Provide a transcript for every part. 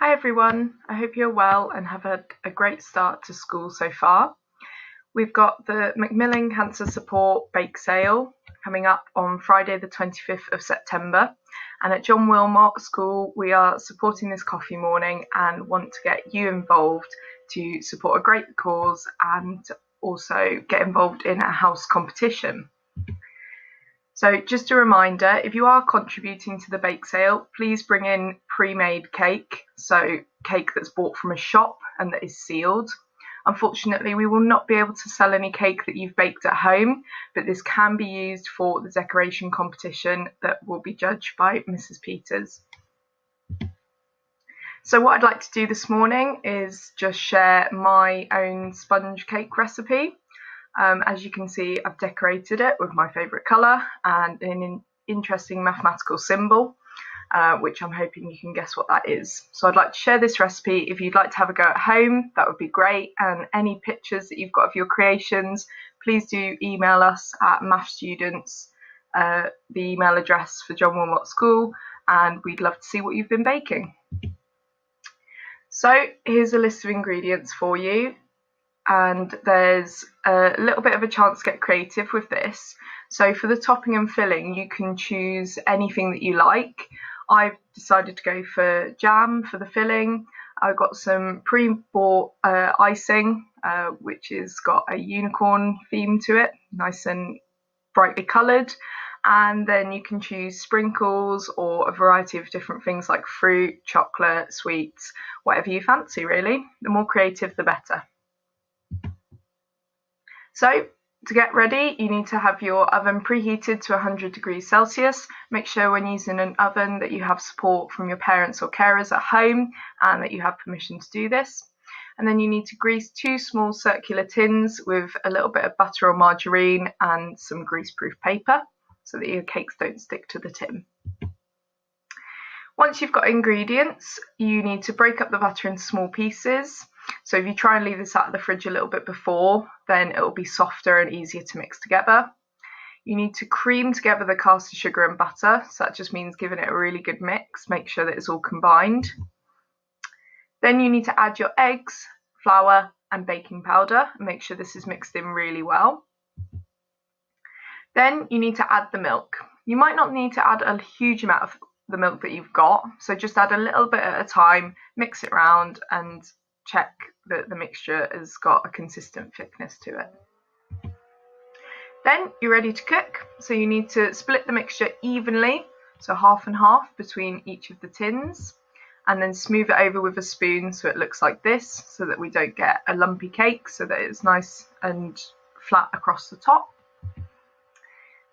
Hi everyone, I hope you're well and have had a great start to school so far. We've got the Macmillan Cancer Support Bake Sale coming up on Friday the 25th of September, and at John Wilmot School we are supporting this coffee morning and want to get you involved to support a great cause and also get involved in a house competition. So just a reminder, if you are contributing to the bake sale, please bring in pre-made cake, so cake that's bought from a shop and that is sealed. Unfortunately, we will not be able to sell any cake that you've baked at home, but this can be used for the decoration competition that will be judged by Mrs. Peters. So what I'd like to do this morning is just share my own sponge cake recipe. As you can see, I've decorated it with my favourite colour and an interesting mathematical symbol, which I'm hoping you can guess what that is. So I'd like to share this recipe. If you'd like to have a go at home, that would be great. And any pictures that you've got of your creations, please do email us at mathstudents, the email address for John Wilmot School, and we'd love to see what you've been baking. So here's a list of ingredients for you. And there's a little bit of a chance to get creative with this. So for the topping and filling, you can choose anything that you like. I've decided to go for jam for the filling. I've got some pre-bought icing, which has got a unicorn theme to it, nice and brightly coloured. And then you can choose sprinkles or a variety of different things like fruit, chocolate, sweets, whatever you fancy really. The more creative, the better. So to get ready, you need to have your oven preheated to 100 degrees Celsius. Make sure when using an oven that you have support from your parents or carers at home and that you have permission to do this. And then you need to grease 2 small circular tins with a little bit of butter or margarine and some greaseproof paper so that your cakes don't stick to the tin. Once you've got ingredients, you need to break up the butter into small pieces. So if you try and leave this out of the fridge a little bit before, then it will be softer and easier to mix together. You need to cream together the caster sugar and butter, so that just means giving it a really good mix, make sure that it's all combined. Then you need to add your eggs, flour and baking powder and make sure this is mixed in really well. Then you need to add the milk. You might not need to add a huge amount of the milk that you've got, so just add a little bit at a time, mix it round and check that the mixture has got a consistent thickness to it. Then you're ready to cook, so you need to split the mixture evenly, so half and half between each of the tins, and then smooth it over with a spoon so it looks like this, so that we don't get a lumpy cake, so that it's nice and flat across the top.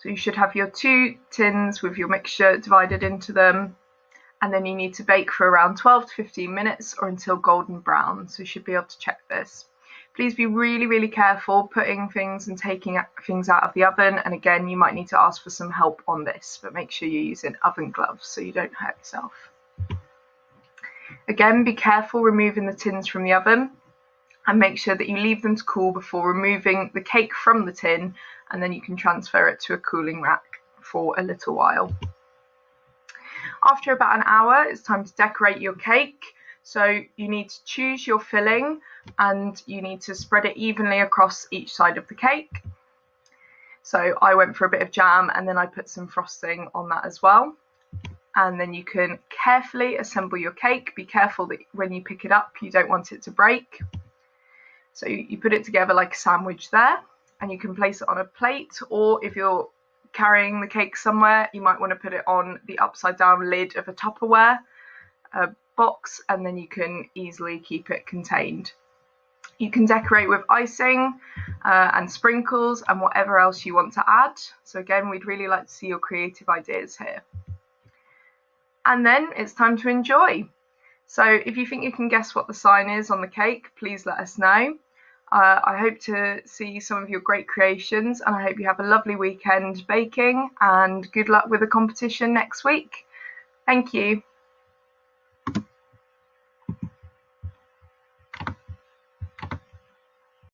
So you should have your 2 tins with your mixture divided into them, and then you need to bake for around 12 to 15 minutes or until golden brown, so you should be able to check this. Please be really careful putting things and taking things out of the oven, and again you might need to ask for some help on this, but make sure you're using oven gloves so you don't hurt yourself. Again, be careful removing the tins from the oven and make sure that you leave them to cool before removing the cake from the tin, and then you can transfer it to a cooling rack for a little while. After about an hour, it's time to decorate your cake. So you need to choose your filling and you need to spread it evenly across each side of the cake. So I went for a bit of jam and then I put some frosting on that as well. And then you can carefully assemble your cake. Be careful that when you pick it up, you don't want it to break. So you put it together like a sandwich there, and you can place it on a plate, or if you're carrying the cake somewhere, you might want to put it on the upside down lid of a Tupperware box, and then you can easily keep it contained. You can decorate with icing and sprinkles and whatever else you want to add. So again, we'd really like to see your creative ideas here. And then it's time to enjoy. So if you think you can guess what the sign is on the cake, please let us know. I hope to see some of your great creations, and I hope you have a lovely weekend baking, and good luck with the competition next week. Thank you.